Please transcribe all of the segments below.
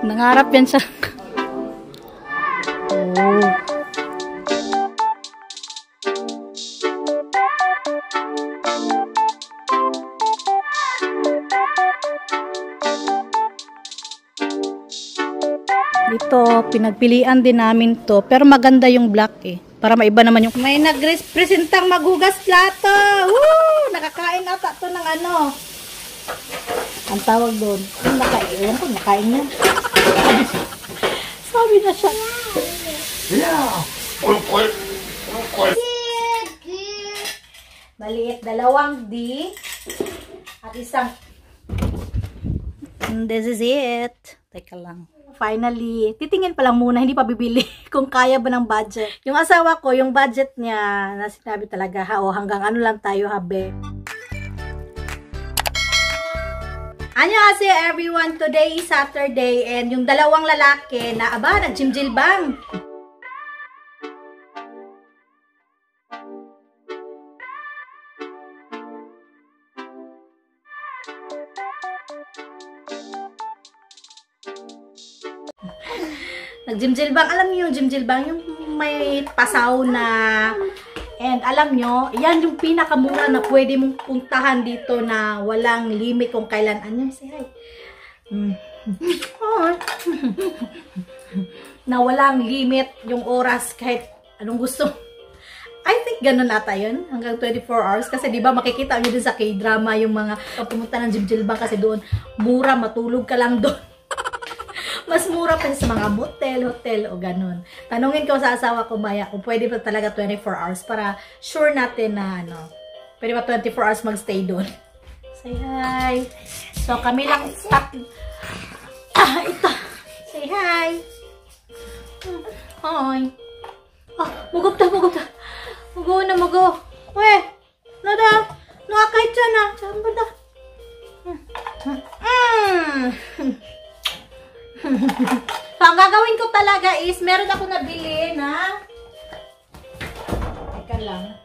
Nangarap yan siya. Oh. Dito, pinagpilian din namin to. Pero maganda yung black eh. Para maiba naman yung... May nagpresentang maghugas plato. Woo! Nakakain ata to ng ano. Ang tawag doon. Ewan ko, nakain niya. Sabi na siya. Yeah. Maliit, 2 D. At isang... And this is it. Teka lang. Finally, titingin pa lang muna, hindi pa bibili kung kaya ba ng budget. Yung asawa ko, yung budget niya, na sinabi talaga, ha, o hanggang ano lang tayo, habe. Annyeonghaseyo everyone, today is Saturday, and yung 2 lalaki na, nag-jimjilbang. Nag-jimjilbang, alam niyo yung jimjilbang, yung may pasaw na, and alam nyo, yan yung pinakamura na pwede mong puntahan dito na walang limit kung kailan. Ano, say hi. Na walang limit yung oras kahit anong gusto. I think ganun ata yun, hanggang 24 hours. Kasi diba makikita nyo din sa K-drama yung mga pumunta ng jimjilbang kasi doon, mura, matulog ka lang doon. Mas mura pa sa mga motel, hotel o ganun. Tanungin ko sa asawa ko maya kung pwede pa talaga 24 hours para sure natin na ano, pwede pa 24 hours magstay doon. Say hi. So kami lang ito. Say hi. Hi. Mugop ta. Mugo na mugo. Weh, nada. Nakakahit siya na. Saan ba da? So, ang gagawin ko talaga is, meron ako nabili na teka lang.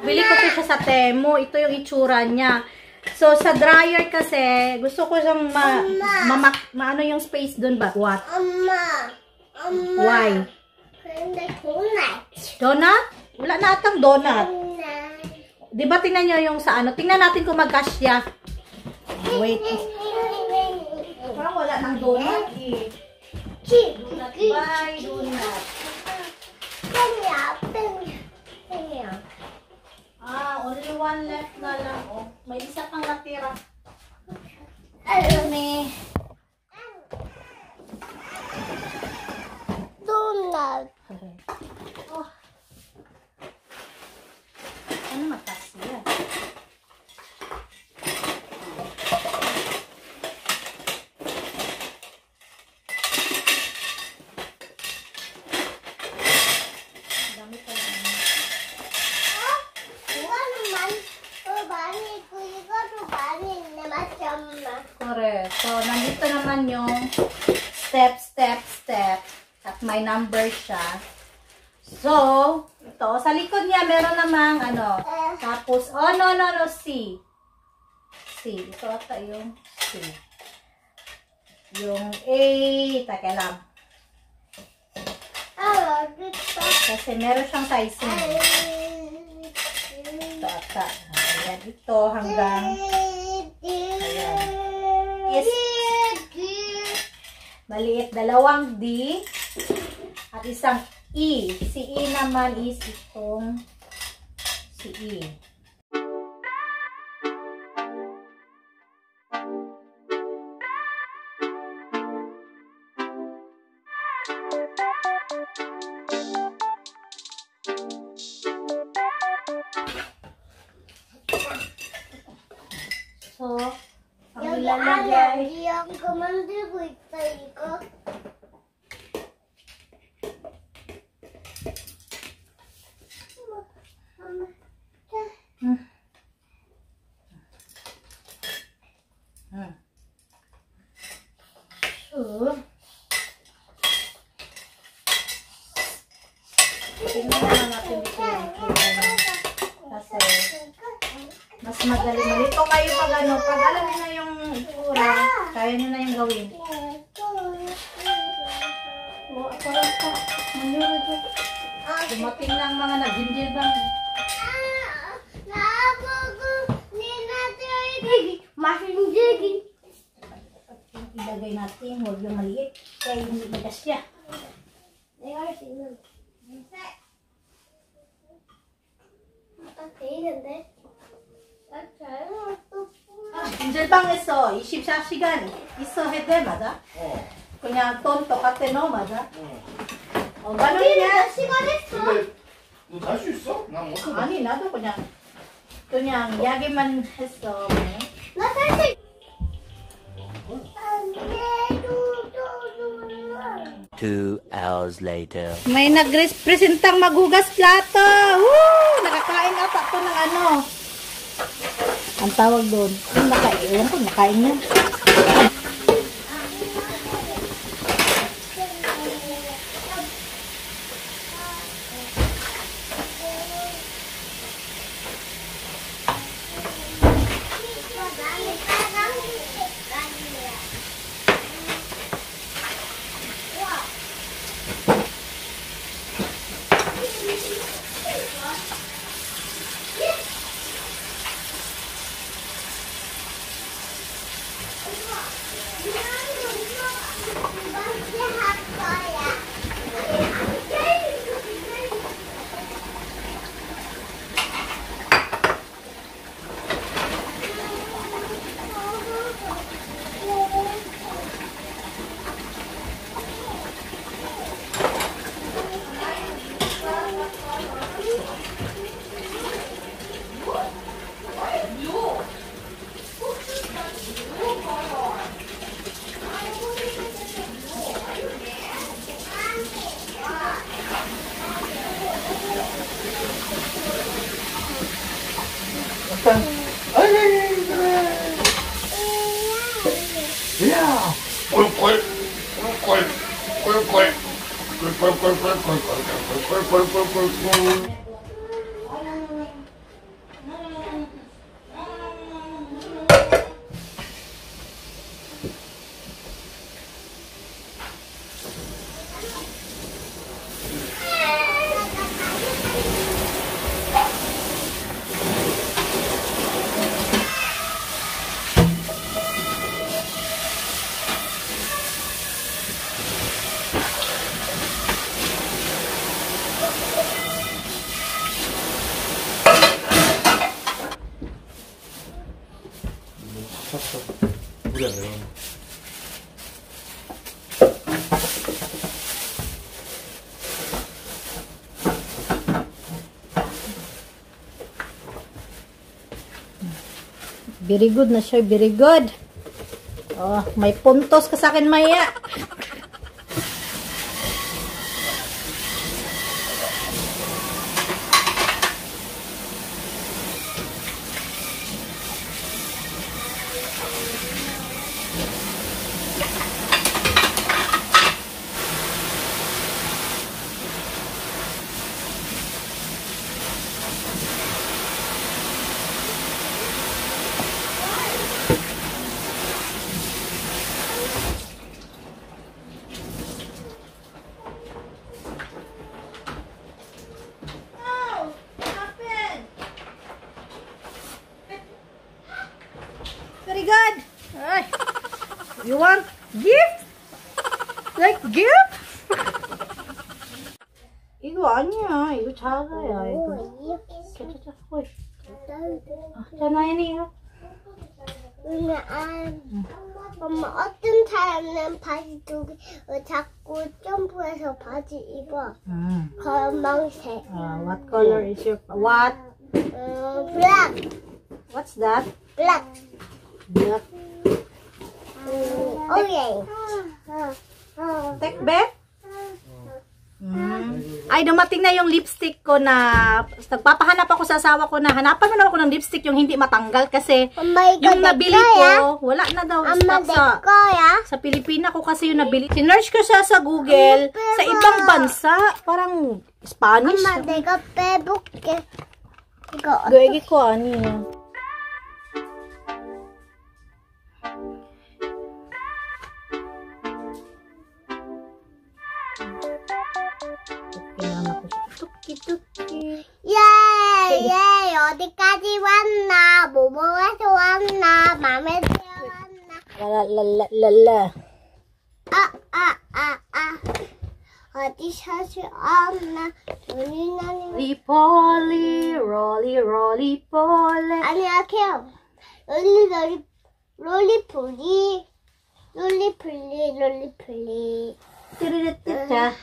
Bili ko ito sa Temu. Ito yung itsura niya. So, sa dryer kasi, gusto ko siyang maano yung space dun ba? What? Why? Donut? Wala na atang donut. Diba tingnan nyo yung sa ano? Tingnan natin kung magkasya. Wait. Parang wala ng donut eh. Donut by donut. Only 1 left na lang. Oh, may isa pang natira. Ayun eh. Donut. Oh. Ano magkasya? Dami pa naman. Correct. So, nandito naman yung step. At may number siya. So, ito. Sa likod niya, meron namang ano. Tapos, no, C. Ito ata yung C. Yung A. Taka lang. Kasi meron siyang sizing. Ito ata. Ayan, ito hanggang ayan. Is maliit, 2 D at isang E. Si E naman is itong si E. So, ang ilalagay yang commander ko ito. Tingnan naman natin dito yung kasi Mas madali. Malito kayo pag ano. Pag alam niyo na yung itsura, kaya niyo na yung gawin. Oh, ako lang pa. Mangyari ko. Dumating lang mga nag-jimjilbang. Ilagay natin, huwag yung maliit. Kaya hindi magasya. jimjilbang 있어. 24시간 있어야 돼, 맞아? 그냥 돈 똑같아, 너 맞아? ganun yan. 근데 너 잘 수 있어? 난 못해. 아니, 나도 그냥 이야기만 했어. 2 hours later. May nagpresentang maghugas plato. Woo! Nakakain ata to ng ano. Ang tawag doon. Yung nakain. Yung nakain niya. 야! 꿀꿀! 꿀꿀! 꿀꿀! 꿀꿀꿀꿀꿀꿀꿀꿀꿀꿀꿀꿀꿀꿀꿀꿀꿀. 쳤어. 물이 안 내려가네. Very good na siya. Very good. Oh, may puntos ka sa akin, Maya. Very good. Ay. You want gift? Like gift? 이거 아니야. 이거 작아야. 이거. 자자자. 호이. 자, 나연이요. 엄마 어떤 사람은 바지 두 개 자꾸 점프해서 바지 입어. 검정색. What color is your what? black. What's that? black. Black. orange. Take back? Ay, dumating na yung lipstick ko na nagpapahanap ako sa asawa ko na hanapan mo na ako ng lipstick yung hindi matanggal kasi yung nabili ko, wala na daw stock sa Pilipina ko kasi yung nabili. Sinearch ko siya sa Google sa ibang bansa, parang Spanish. 엄마 내가 빼볼게. 이거 Gawin ko, ano 토끼. 예, 어디까지 왔나? 뭐뭐해서 왔나? 맘에 들어 왔나? 랄랄랄라. 어디서 왔나? 눈이 나는. 리폴리, 롤리, 롤리, 폴리. 안녕하세요. 롤리플리. 자,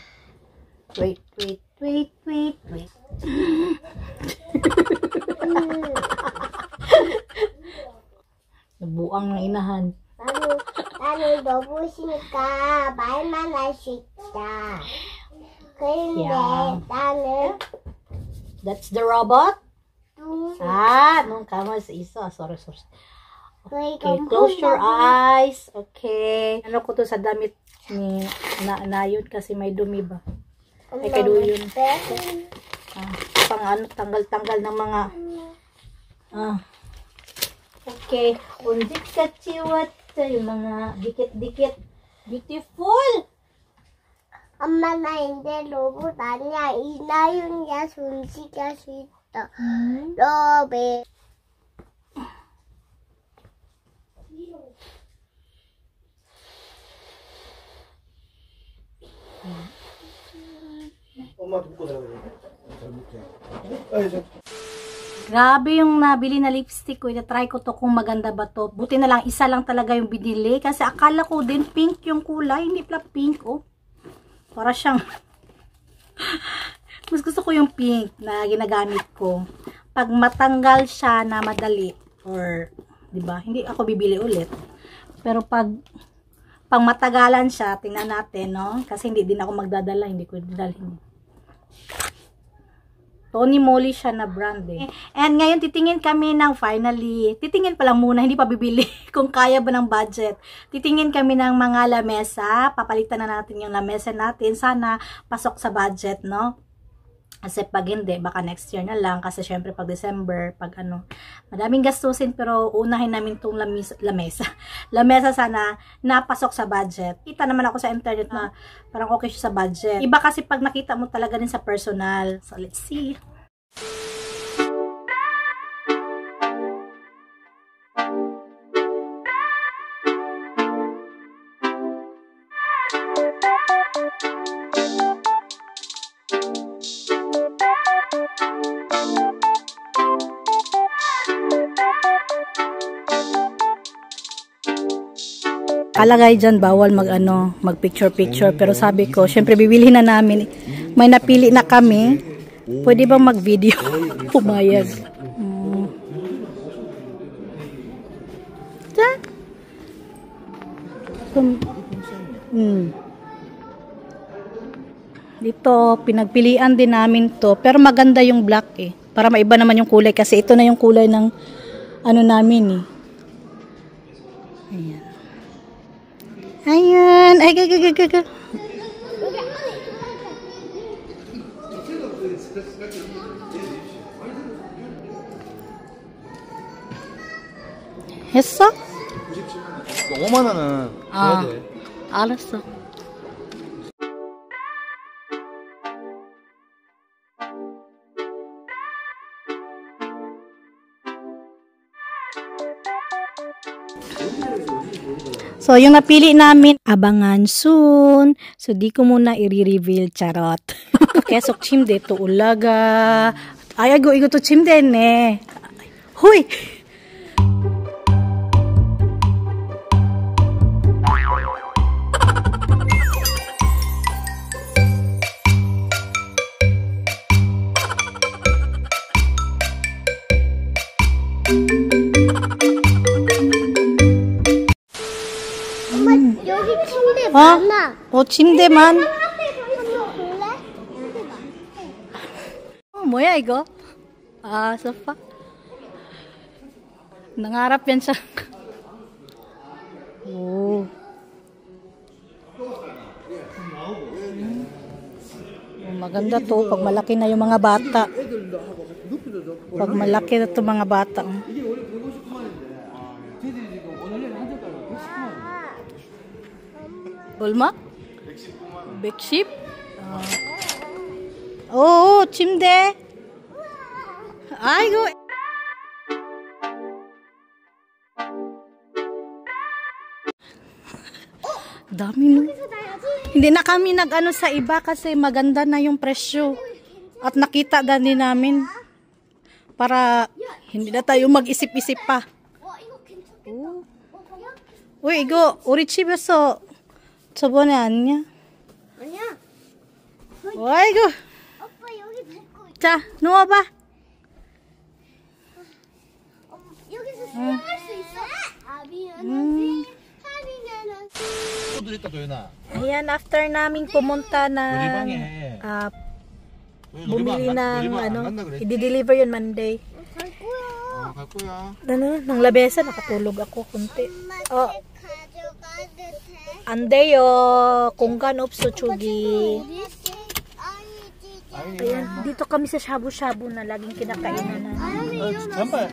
wait. Nabuang ng inahan. 나는 너무시니까 말만 할 수 있다. 그런데 Yeah. 나는 That's the robot? 뚱. Nung kamay sa isa. Sorry. 그리고 Okay, close your eyes. Okay. Ano ko to sa damit ni Nayod kasi may dumi ba? Ay, kado yun. Pang ano, tanggal-tanggal ng mga okay. Undit kachiwat yung mga dikit-dikit. Beautiful! 엄마 나 이제 로봇 아니야. 이나윤이야. 손짓 할 수 있다. 로봇. 엄마한테 묶고 자라 그래. 잘 묶게. Grabe yung nabili na lipstick ko. Ita-try ko to kung maganda ba to. Buti na lang, isa lang talaga yung binili. Kasi akala ko din pink yung kulay. Hindi pala pink, oh. Para siyang... Mas gusto ko yung pink na ginagamit ko. Pag matanggal siya na madali, or, diba, hindi ako bibili ulit. Pero pag matagalan siya, tingnan natin, no? Kasi hindi din ako magdadala. Hindi ko dadalhin. Tony Moly siya na brand eh. And ngayon titingin kami ng finally, titingin pa lang muna, hindi pa bibili kung kaya ba ng budget. Titingin kami ng mga lamesa, papalitan na natin yung lamesa natin. Sana pasok sa budget, no? Kasi pag hindi, baka next year na lang. Kasi syempre pag December, pag ano, madaming gastusin. Pero unahin namin itong lamesa sana napasok sa budget. Kita naman ako sa internet na parang okay siya sa budget. Iba kasi pag nakita mo talaga din sa personal. So let's see. Kalagay dyan, bawal mag picture. Pero sabi ko, syempre bibili na namin. May napili na kami. Pwede bang mag-video? Pumayag. Dito, pinagpilian din namin to. Pero maganda yung black eh. Para maiba naman yung kulay. Kasi ito na yung kulay ng ano namin eh. Ayan. Ayan. Ay, gaga. 했어? 5만 원은 줘야 돼. 알았어. So, yung napili namin, abangan soon. So, di ko muna i-reveal, charot. Kesok chimde to ulaga. Ay, igo to chimde ne. Huy! 여기 침대 많아. 침대만. 볼래? 뭐야 이거? sofa. Nangarap yan siya. Oh. Maganda to pag malaki na yung mga bata. Pag malaki na to mga bata. Ulma? Big ship? 오, 침대. 아이고. Dami no. Hindi na kami nag-ano sa iba kasi maganda na yung presyo. At nakita na din namin. Para hindi na tayo mag-isip-isip pa. Uy, 이거 우리 집에서 저번에 아니야? 아니야. 아이고. 오빠 여기 밟고 있 자, 누워봐. 여기서 수영할 수 있어? 아, 미안하지. 하리나는. 또 있다 도연아. Ayan, after naming pumunta ng 놀이방에. bumili ng i-deliver yun Monday. 갈 거야. 갈 거야. Ano, ng labesa, nakatulog ako kunti. 엄마 책 가져가도 돼? 안 돼요. 공간 없어, 저기. 우리 책 아니지. Ayan, dito kami sa shabu-shabu na laging kinakainan na. 잠깐.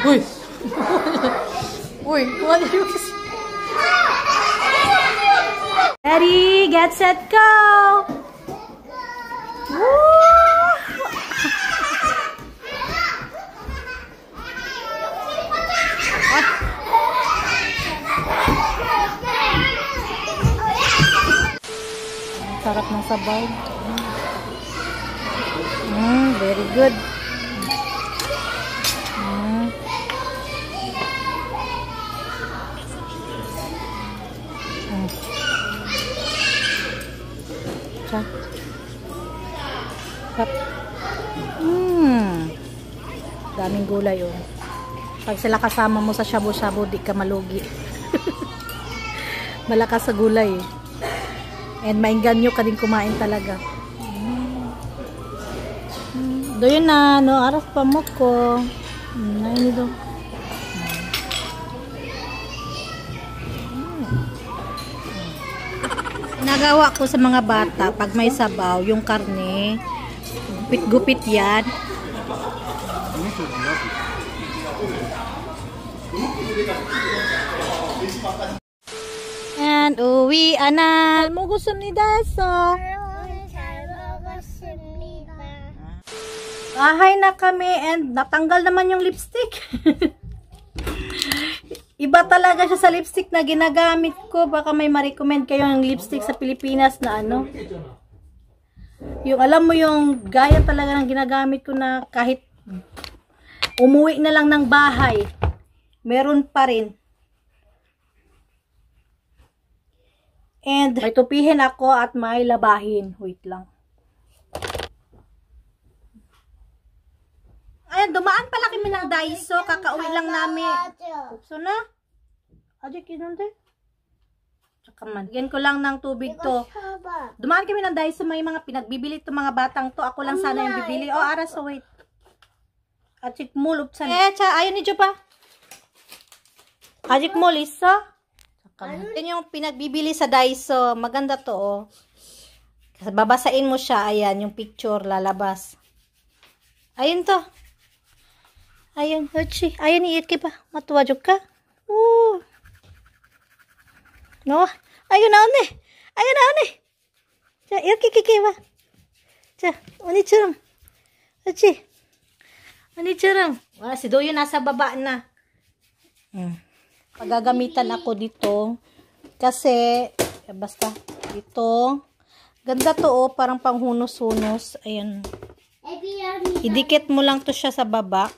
Uy! Uy, what are you Ready, get set, go! Woo! Sarap ng sabaw. Very good. Siya. Sarap. Daming gulay oh. Pag sila kasama mo sa shabu-shabu, di ka malugi. Malakas sa gulay eh. And maingganyo ka din kumain talaga. Doon na, no, aras pa mo ko. Nain do. Nagawa ko sa mga bata, pag may sabaw, yung karne, gupit-gupit yan. And uwi na. Mo gusto ni Daso. 잘 먹었습니다. Bahay na kami and natanggal naman yung lipstick. Iba talaga siya sa lipstick na ginagamit ko. Baka may ma-recommend kayo ng lipstick sa Pilipinas na ano. Yung alam mo yung gaya talaga ng ginagamit ko na kahit umuwi na lang ng bahay, meron pa rin. And may tupihin ako at may labahin. Wait lang. Ayan, dumaan pala kami ng Daiso. Kakauwi lang namin. So na? Adik, yun din. Tsaka man. Lagyan ko lang ng tubig to. Dumaan kami ng Daiso. May mga pinagbibili to mga batang to. Ako lang sana yung bibili. Oh, aras, so wait. Adik mo, lupsan. Ayun ni pa. Adik mo, Lisa. Tsaka man. Yan yung pinagbibili sa Daiso. Maganda to, oh. Babasain mo siya. Ayan, yung picture lalabas. Ayun to. Ayun, Uchi. Ayun, iit pa. Matuwajok ka. Oo. No. Ayun na, one. Ayun na, one. 자, 이렇게 끼끼봐. 자, 언니처럼. Uchi. 언니처럼. Wala, si Doyo nasa baba na. Pagagamitan ako dito. Kasi, basta, dito. Ganda to, oh. Parang panghunos-hunos. Ayun. Idikit mo lang to siya sa baba.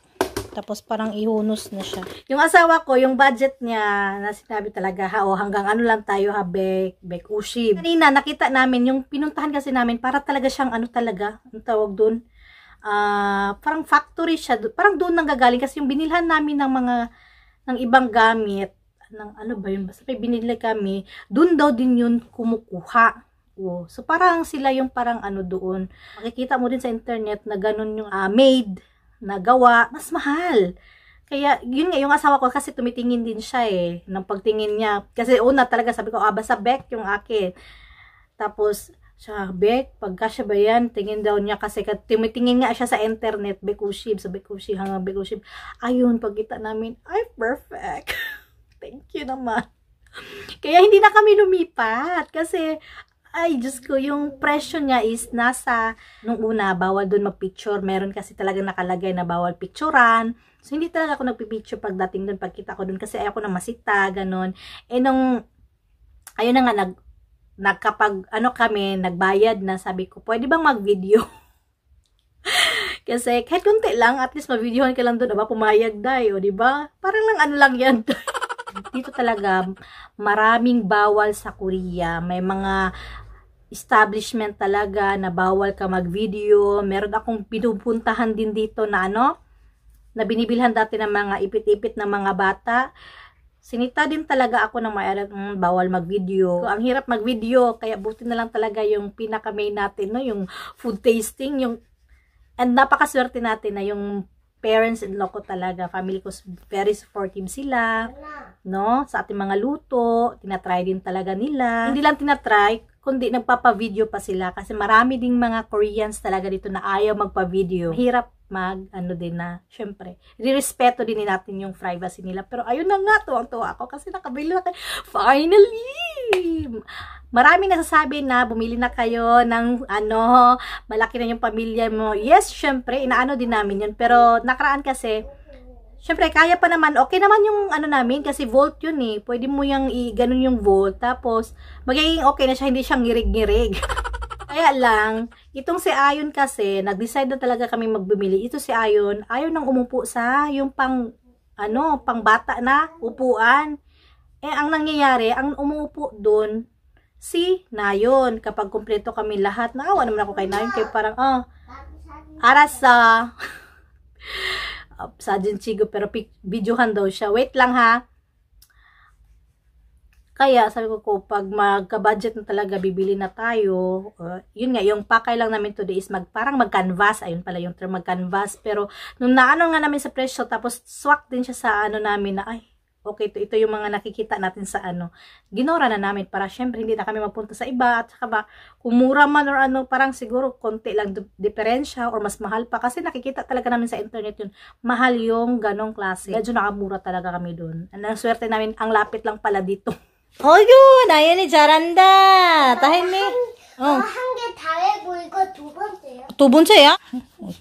Tapos parang ihunos na siya. Yung asawa ko, yung budget niya, na sinabi talaga, hanggang ano lang tayo ha, bek ushi. Kanina, nakita namin, yung pinuntahan kasi namin, para talaga siyang ano talaga, ang tawag dun, parang factory siya, parang doon nang gagaling, kasi yung binilhan namin ng ibang gamit, ng ano ba yun, basta may binili kami, doon daw din yun kumukuha. Oh, so parang sila yung parang ano doon. Makikita mo din sa internet na ganun yung made na gawa, mas mahal. Kaya yun nga yung asawa ko kasi tumitingin din siya ng pagtingin niya. Kasi una talaga sabi ko, basta Beck yung akin. Tapos siya, Beck, pagkasya ba yan? Tingin daw niya kasi tumitingin nga siya sa internet, Bekushib, sa Bekushib, hanggang Bekushib. Ayun, pagkita namin, ay, perfect. Thank you naman. Kaya hindi na kami lumipat kasi ay, Diyos ko, yung presyo niya is nasa, nung una, bawal doon mag-picture. Meron kasi talaga nakalagay na bawal picturean. So, hindi talaga ako nagpipicture pagdating doon, pagkita ko doon, kasi ayoko na masita, ganun. Nung, ayun na nga, nagkapag, kami, nagbayad na, sabi ko, pwede bang mag-video? Kasi, kahit kunti lang, at least ma-videohan ka lang doon, pumayag day, o diba? Parang lang yan. Dito talaga, maraming bawal sa Korea. May mga establishment talaga na bawal ka mag-video. Meron akong pinupuntahan din dito na na binibilhan dati ng mga ipit-ipit na mga bata. Sinita din talaga ako ng bawal mag-video. So, ang hirap mag-video, kaya buti na lang talaga yung pinaka-main natin, yung food tasting, and napakaswerte natin na yung parents-in-law ko talaga, family ko, very supportive sila, sa ating mga luto, tinatry din talaga nila. Hindi lang tinatry, kundi nagpapa-video pa sila, kasi marami ding mga Koreans talaga dito na ayaw magpa-video. Hirap din na, syempre, nirespeto din natin yung privacy nila, pero ayun na nga, tuwang-tuwa ako, kasi nakabili na kayo, finally! Maraming nasasabi na bumili na kayo ng malaki na yung pamilya mo. Yes, syempre, inaano din namin yun. Pero nakaraan kasi, syempre, kaya pa naman. Okay naman yung namin kasi volt yun Pwede mo yung ganun yung volt. Tapos, magiging okay na siya, hindi siyang ngirig-ngirig. Kaya lang, itong si Ayon kasi, nag-decide na talaga kami magbumili. Ito si Ayon, ayaw nang umupo sa yung pang bata na upuan. Ang nangyayari, ang umuupo doon, si Nayon. Kapag kumpleto kami lahat, naawa naman ako kay Nayon. Kaya parang, aras sa Sajin Chigo, pero videohan daw siya. Wait lang ha. Kaya sabi ko pag magka-budget na talaga, bibili na tayo. Yun nga, yung pakay lang namin today is parang mag-canvas. Ayun pala yung term, mag-canvas. Pero nung naano nga namin sa presyo, tapos swak din siya sa namin na, ay, okay, ito yung mga nakikita natin sa ginora na namin para syempre hindi na kami magpunta sa iba at saka ba kung mura man or parang siguro konti lang diferensya or mas mahal pa kasi nakikita talaga namin sa internet yun, mahal yung ganong klase. Medyo nakamura talaga kami doon. Ang swerte namin, ang lapit lang pala dito. Oh yun, ayan 잘한다. tahimik. 한 개 다 해고 이거 두 번째요. 두 번째야?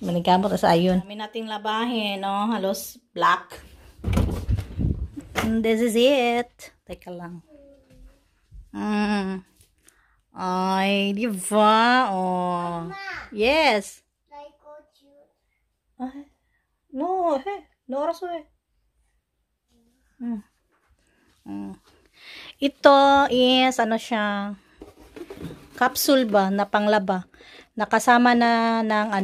Manigamot sa Ayon. Kami nating labahin, halos black. And this is it. Teka lang. Ay, di ba? Oh. Yes. 나 이거 지우. Ay. No, no oras Ito is, siya, capsule ba, na panglaba. Nakasama na ng,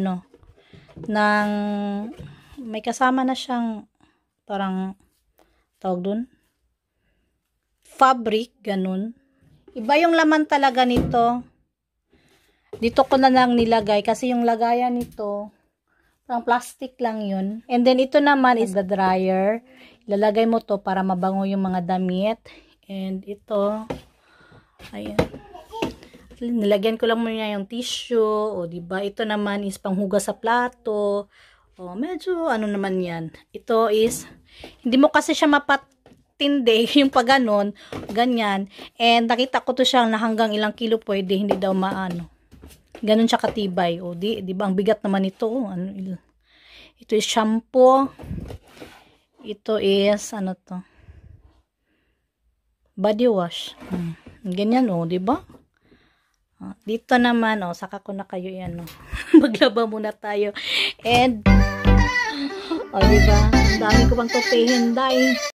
may kasama na siyang, parang, tawag dun, fabric, ganun. Iba yung laman talaga nito. Dito ko na lang nilagay, kasi yung lagayan nito, parang plastic lang yun. And then, ito naman is the dryer. Ilalagay mo to para mabango yung mga damit. And ito, ayan. Nilagyan ko lang muna yung tissue, diba? Ito naman is panghugas sa plato. Medyo naman yan. Ito is, hindi mo kasi siya mapatindi yung pag ganyan. And nakita ko to siya na hanggang ilang kilo pwede, hindi daw maano. Ganun siya katibay. Diba? Ang bigat naman ito. Ito is shampoo. Ito is, to? Body wash. Ganyan, diba? Dito naman, saka ko na kayo yan, maglaba muna tayo. And, diba? Ang dami ko pang tupihin, dahil